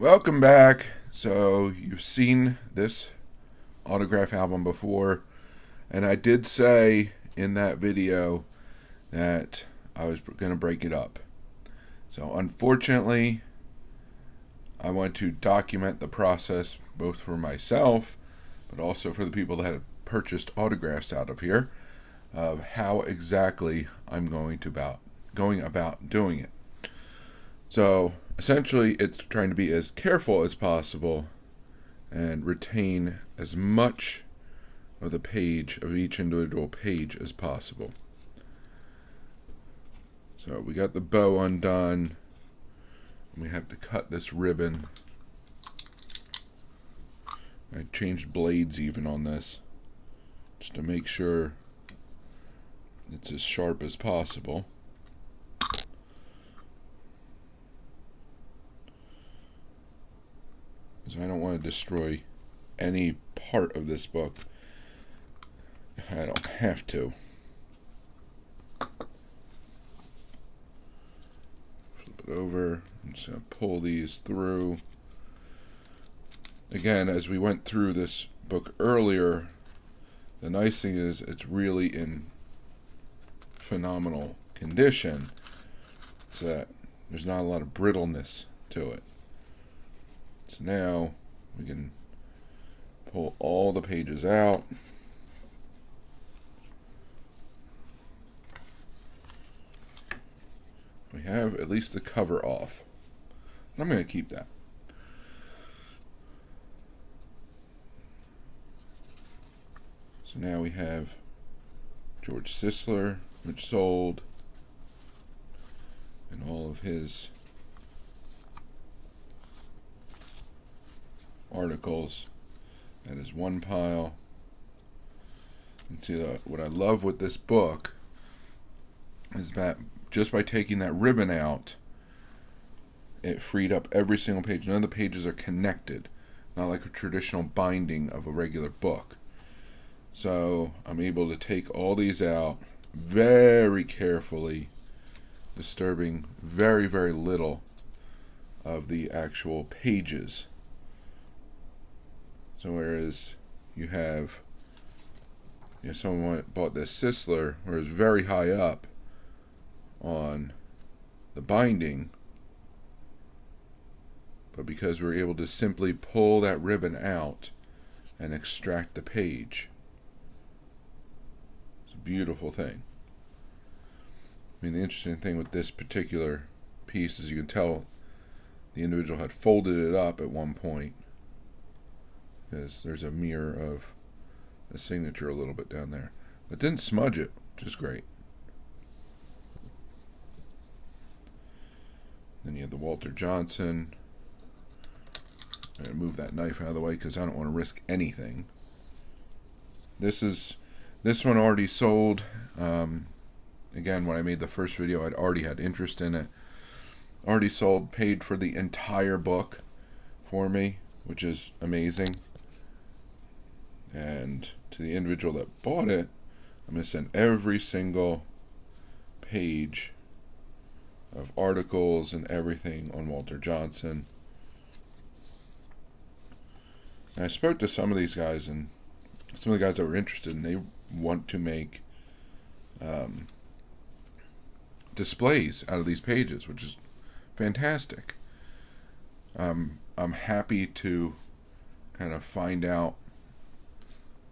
Welcome back. So you've seen this autograph album before, and I did say in that video that I was going to break it up. So unfortunately, I want to document the process both for myself, but also for the people that had purchased autographs out of here, of how exactly I'm going about doing it. So essentially, it's trying to be as careful as possible and retain as much of the page of each individual page as possible. So we got the bow undone. We have to cut this ribbon. I changed blades even on this just to make sure it's as sharp as possible. Because I don't want to destroy any part of this book if I don't have to. Flip it over. I'm just going to pull these through. Again, as we went through this book earlier, the nice thing is it's really in phenomenal condition, so that there's not a lot of brittleness to it. So now we can pull all the pages out. We have at least the cover off. I'm going to keep that. So now we have George Sisler, which sold, and all of his articles. That is one pile. And see, what I love with this book is that just by taking that ribbon out, it freed up every single page. None of the pages are connected, not like a traditional binding of a regular book. So I'm able to take all these out very carefully, disturbing very, very little of the actual pages. So whereas you have, someone bought this Sisler, where it's very high up on the binding, but because we're able to simply pull that ribbon out and extract the page, it's a beautiful thing. I mean, the interesting thing with this particular piece is you can tell the individual had folded it up at one point, because there's a mirror of the signature a little bit down there. But didn't smudge it, which is great. Then you have the Walter Johnson. I'm going to move that knife out of the way because I don't want to risk anything. This one already sold. Again, when I made the first video, I'd already had interest in it. Already sold, paid for the entire book for me, which is amazing. And to the individual that bought it, I'm going to send every single page of articles and everything on Walter Johnson. And I spoke to some of these guys, and some of the guys that were interested, and they want to make displays out of these pages, which is fantastic. I'm happy to kind of find out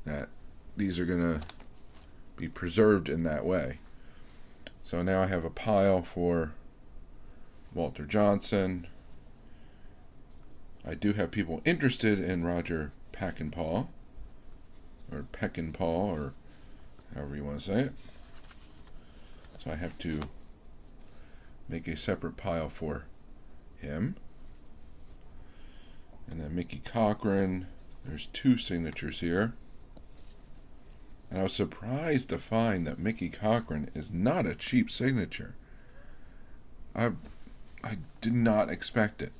that these are going to be preserved in that way. So now I have a pile for Walter Johnson. I do have people interested in Roger Peckinpah, or however you want to say it. So I have to make a separate pile for him. And then Mickey Cochran, there's two signatures here. And I was surprised to find that Mickey Cochran is not a cheap signature. I did not expect it.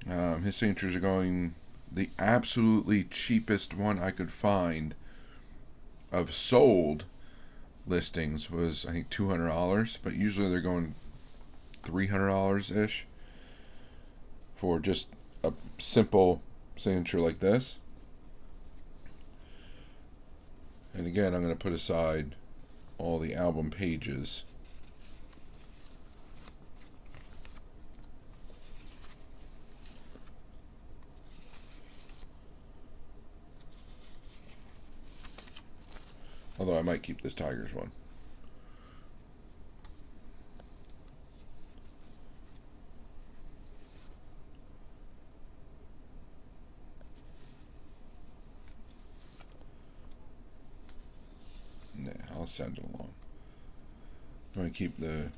His signatures are going, the absolutely cheapest one I could find of sold listings was, I think, $200, but usually they're going $300-ish for just a simple signature like this. And again, I'm going to put aside all the album pages. Although I might keep this Tigers one. Nah, I'll send it along. I'm going to keep the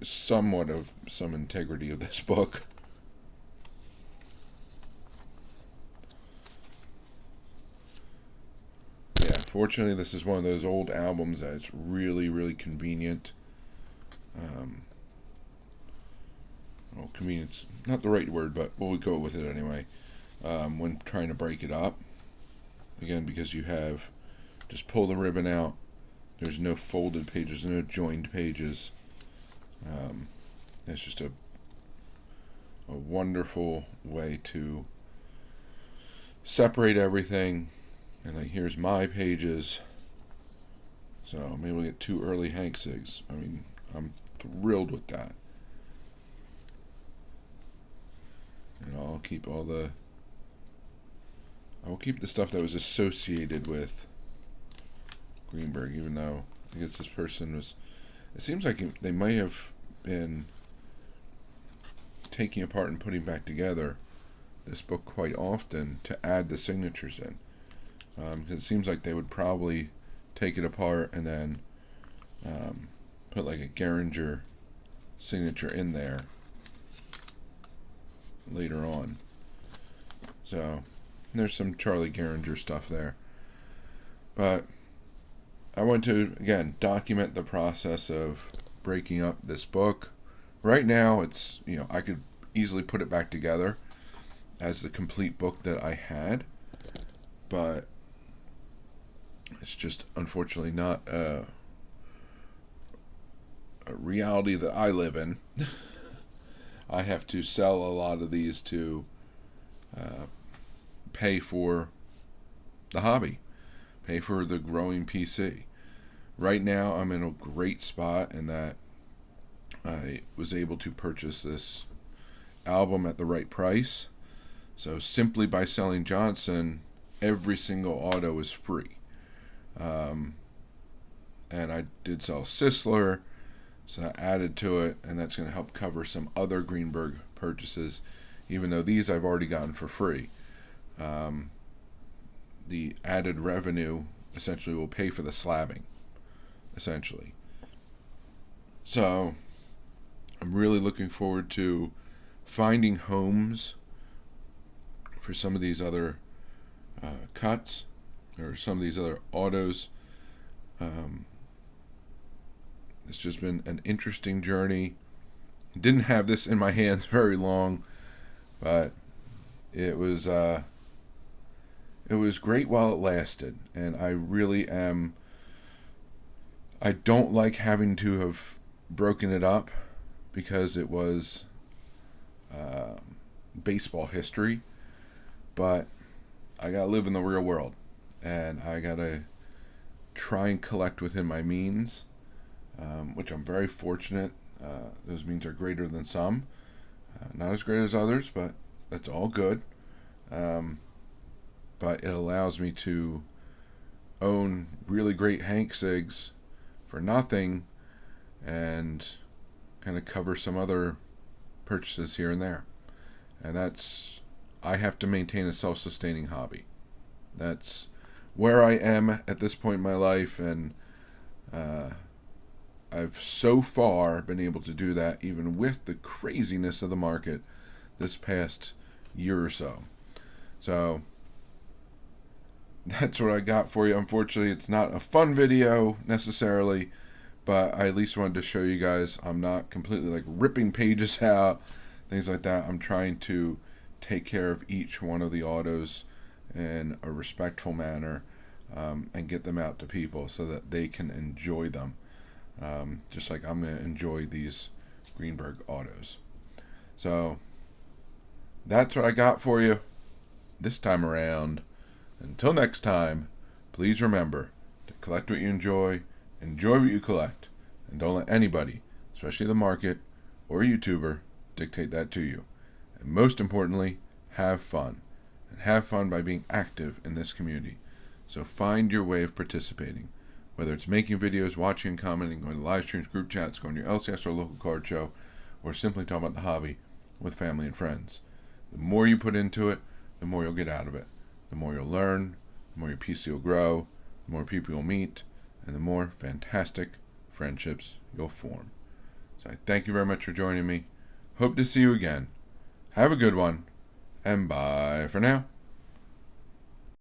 somewhat of some integrity of this book. Yeah, fortunately this is one of those old albums that's really, really convenient. Well, convenience, not the right word, but we'll go with it anyway. When trying to break it up. Again, because you have, just pull the ribbon out. There's no folded pages, no joined pages. It's just a wonderful way to separate everything. And like, here's my pages. So maybe we'll get 2 early Hank Sigs. I mean, I'm thrilled with that. And I'll keep the stuff that was associated with Greenberg, even though I guess this person was, it seems like they might have been taking apart and putting back together this book quite often to add the signatures in. Because it seems like they would probably take it apart and then put like a Geringer signature in there later on. So there's some Charlie Geringer stuff there. But I want to, again, document the process of breaking up this book. Right now, it's, I could easily put it back together as the complete book that I had. But it's just, unfortunately, not a reality that I live in. I have to sell a lot of these to pay for the hobby, pay for the growing PC. Right now, I'm in a great spot in that I was able to purchase this album at the right price. So simply by selling Johnson, every single auto is free. And I did sell Sisler, so I added to it, and that's going to help cover some other Greenberg purchases, even though these I've already gotten for free. The added revenue essentially will pay for the slabbing, essentially. So I'm really looking forward to finding homes for some of these other cuts, or some of these other autos. It's just been an interesting journey. Didn't have this in my hands very long, but it was great while it lasted. And I really am, I don't like having to have broken it up, because it was baseball history. But I gotta live in the real world, and I gotta try and collect within my means, which I'm very fortunate. Those means are greater than some, not as great as others, but that's all good. But it allows me to own really great Hank Sigs for nothing, and kind of cover some other purchases here and there. And I have to maintain a self-sustaining hobby. That's where I am at this point in my life, and I've so far been able to do that even with the craziness of the market this past year or so. So that's what I got for you. Unfortunately, it's not a fun video necessarily, but I at least wanted to show you guys I'm not completely like ripping pages out, things like that. I'm trying to take care of each one of the autos in a respectful manner, and get them out to people so that they can enjoy them, just like I'm going to enjoy these Greenberg autos. So that's what I got for you this time around. Until next time, please remember to collect what you enjoy what you collect, and don't let anybody, especially the market or a YouTuber, dictate that to you. And most importantly, have fun. And have fun by being active in this community. So find your way of participating. Whether it's making videos, watching and commenting, going to live streams, group chats, going to your LCS or local card show, or simply talking about the hobby with family and friends. The more you put into it, the more you'll get out of it. The more you'll learn, the more your PC will grow, the more people you'll meet, and the more fantastic friendships you'll form. So I thank you very much for joining me. Hope to see you again. Have a good one, and bye for now.